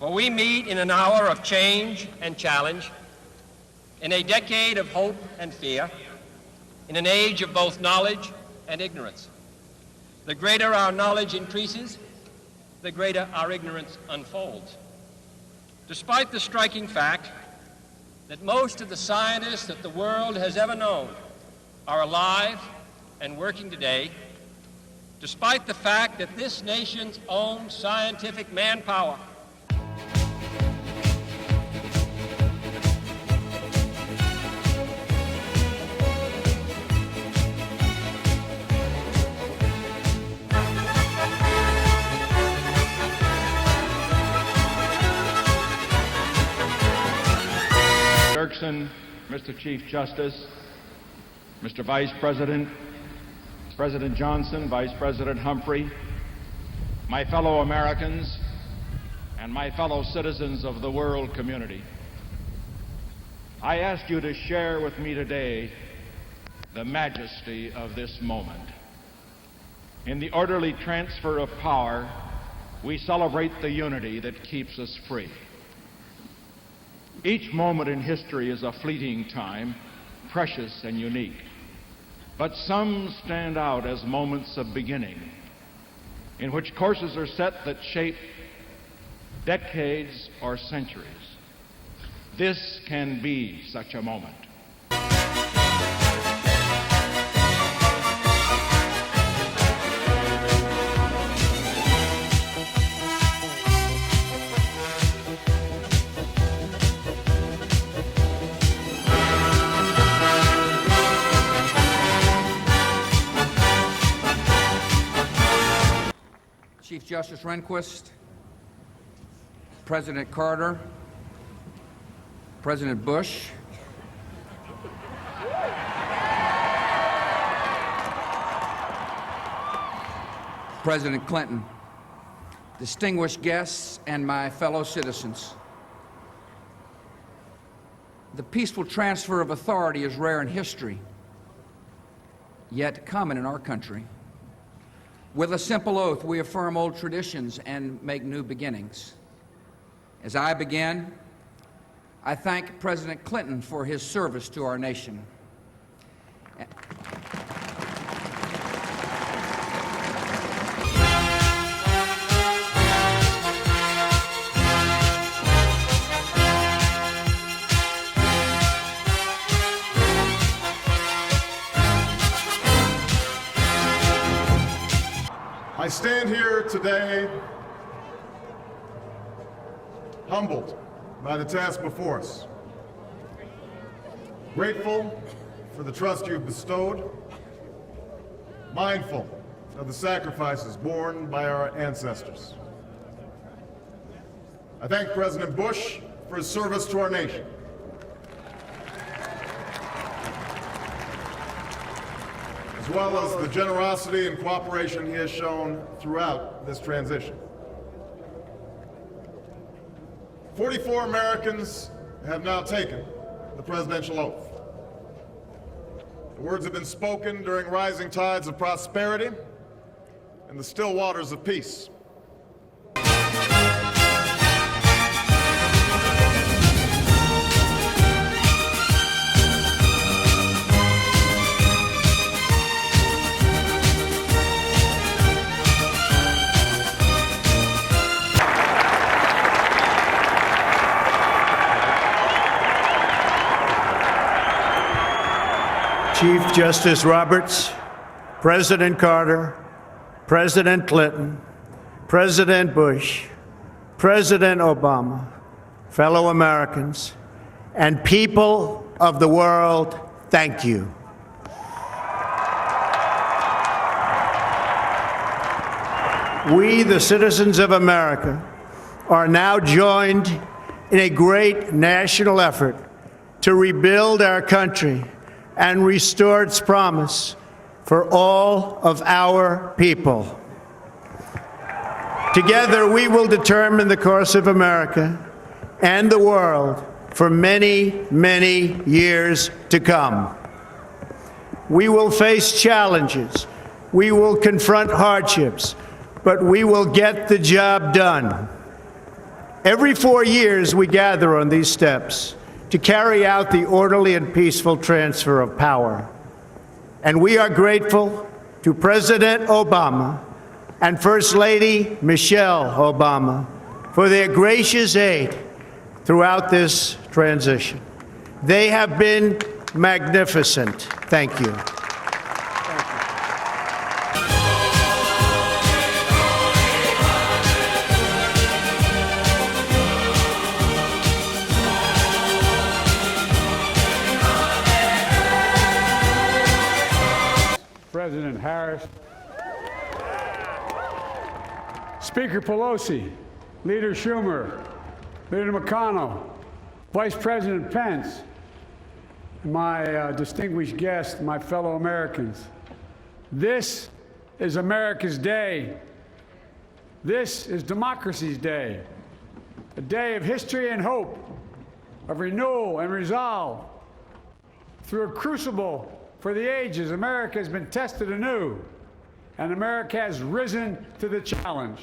For we meet in an hour of change and challenge, in a decade of hope and fear, in an age of both knowledge and ignorance. The greater our knowledge increases, the greater our ignorance unfolds. Despite the striking fact that most of the scientists that the world has ever known are alive and working today, despite the fact that this nation's own scientific manpower Dirksen, Mr. Chief Justice, Mr. Vice President, President Johnson, Vice President Humphrey, my fellow Americans, and my fellow citizens of the world community, I ask you to share with me today the majesty of this moment. In the orderly transfer of power, we celebrate the unity that keeps us free. Each moment in history is a fleeting time, precious and unique. But some stand out as moments of beginning, in which courses are set that shape decades or centuries. This can be such a moment. Chief Justice Rehnquist, President Carter, President Bush, President Clinton, distinguished guests, and my fellow citizens. The peaceful transfer of authority is rare in history, yet common in our country. With a simple oath, we affirm old traditions and make new beginnings. As I begin, I thank President Clinton for his service to our nation. I stand here today humbled by the task before us, grateful for the trust you've bestowed, mindful of the sacrifices borne by our ancestors. I thank President Bush for his service to our nation. As well as the generosity and cooperation he has shown throughout this transition. 44 Americans have now taken the presidential oath. The words have been spoken during rising tides of prosperity and the still waters of peace. Chief Justice Roberts, President Carter, President Clinton, President Bush, President Obama, fellow Americans, and people of the world, thank you. We, the citizens of America, are now joined in a great national effort to rebuild our country and restore its promise for all of our people. Together, we will determine the course of America and the world for many, many years to come. We will face challenges. We will confront hardships, but we will get the job done. Every 4 years, we gather on these steps to carry out the orderly and peaceful transfer of power. And we are grateful to President Obama and First Lady Michelle Obama for their gracious aid throughout this transition. They have been magnificent. Thank you. President Harris, Speaker Pelosi, Leader Schumer, Leader McConnell, Vice President Pence, and my distinguished guests, my fellow Americans. This is America's day. This is democracy's day, a day of history and hope, of renewal and resolve. Through a crucible for the ages, America has been tested anew, and America has risen to the challenge.